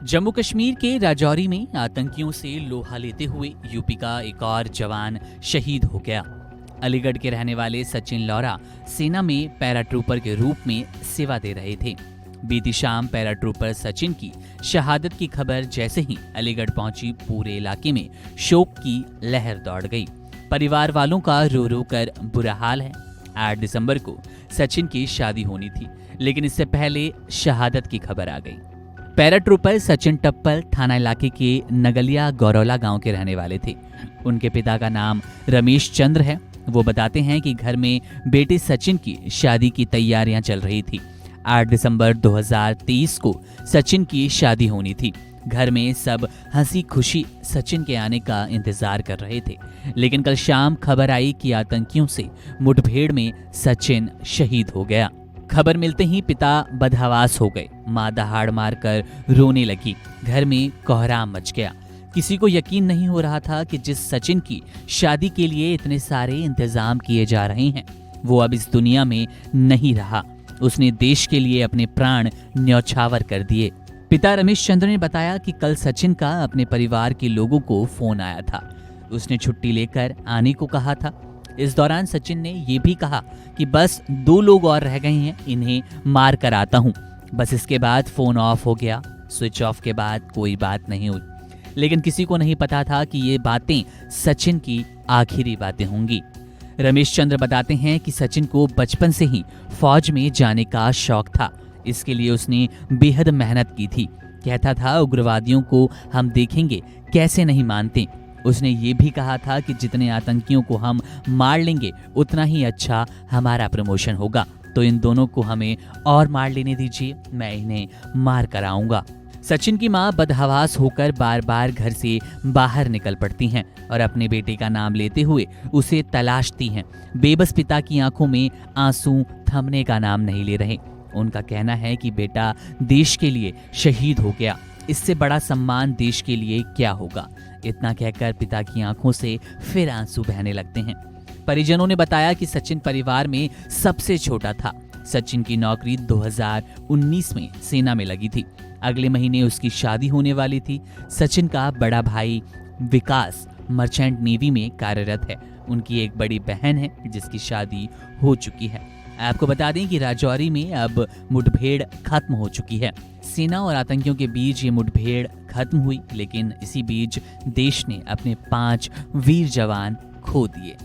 जम्मू कश्मीर के राजौरी में आतंकियों से लोहा लेते हुए यूपी का एक और जवान शहीद हो गया। अलीगढ़ के रहने वाले सचिन लौरा सेना में पैराट्रूपर के रूप में सेवा दे रहे थे। बीती शाम पैराट्रूपर सचिन की शहादत की खबर जैसे ही अलीगढ़ पहुंची, पूरे इलाके में शोक की लहर दौड़ गई। परिवार वालों का रो रो कर बुरा हाल है। 8 दिसंबर को सचिन की शादी होनी थी, लेकिन इससे पहले शहादत की खबर आ गई। पैराट्रूपर सचिन टप्पल थाना इलाके के नगलिया गौरौला गांव के रहने वाले थे। उनके पिता का नाम रमेश चंद्र है। वो बताते हैं कि घर में बेटे सचिन की शादी की तैयारियां चल रही थी। 8 दिसंबर 2023 को सचिन की शादी होनी थी। घर में सब हंसी खुशी सचिन के आने का इंतजार कर रहे थे, लेकिन कल शाम खबर आई कि आतंकियों से मुठभेड़ में सचिन शहीद हो गया। खबर मिलते ही पिता बदहवास हो गए। मां दहाड़ मारकर रोने लगी। घर में कोहराम मच गया। किसी को यकीन नहीं हो रहा था कि जिस सचिन की शादी के लिए इतने सारे इंतजाम किए जा रहे हैं, वो अब इस दुनिया में नहीं रहा। उसने देश के लिए अपने प्राण न्यौछावर कर दिए। पिता रमेश चंद्र ने बताया कि कल सचिन का अपने परिवार के लोगों को फोन आया था। उसने छुट्टी लेकर आने को कहा था। इस दौरान सचिन ने ये भी कहा कि बस 2 लोग और रह गए हैं, इन्हें मार कर आता हूँ। बस इसके बाद फोन ऑफ हो गया। स्विच ऑफ के बाद कोई बात नहीं हुई, लेकिन किसी को नहीं पता था कि ये बातें सचिन की आखिरी बातें होंगी। रमेश चंद्र बताते हैं कि सचिन को बचपन से ही फौज में जाने का शौक था। इसके लिए उसने बेहद मेहनत की थी। कहता था, उग्रवादियों को हम देखेंगे, कैसे नहीं मानते। उसने ये भी कहा था कि जितने आतंकियों को हम मार लेंगे, उतना ही अच्छा हमारा प्रमोशन होगा। तो इन दोनों को हमें और मार लेने दीजिए, मैं इन्हें मार कर आऊंगा। सचिन की मां बदहवास होकर बार बार घर से बाहर निकल पड़ती हैं और अपने बेटे का नाम लेते हुए उसे तलाशती हैं। बेबस पिता की आंखों में आंसू थमने का नाम नहीं ले रहे। उनका कहना है कि बेटा देश के लिए शहीद हो गया, इससे बड़ा सम्मान देश के लिए क्या होगा। इतना कहकर पिता की आंखों से फिर आंसू बहने लगते हैं। परिजनों ने बताया कि सचिन परिवार में सबसे छोटा था। सचिन की नौकरी 2019 में सेना में लगी थी। अगले महीने उसकी शादी होने वाली थी। सचिन का बड़ा भाई विकास मर्चेंट नेवी में कार्यरत है। उनकी एक बड़ी बहन है जिसकी शादी हो चुकी है। आपको बता दें कि राजौरी में अब मुठभेड़ खत्म हो चुकी है। सेना और आतंकियों के बीच ये मुठभेड़ खत्म हुई, लेकिन इसी बीच देश ने अपने 5 वीर जवान खो दिए।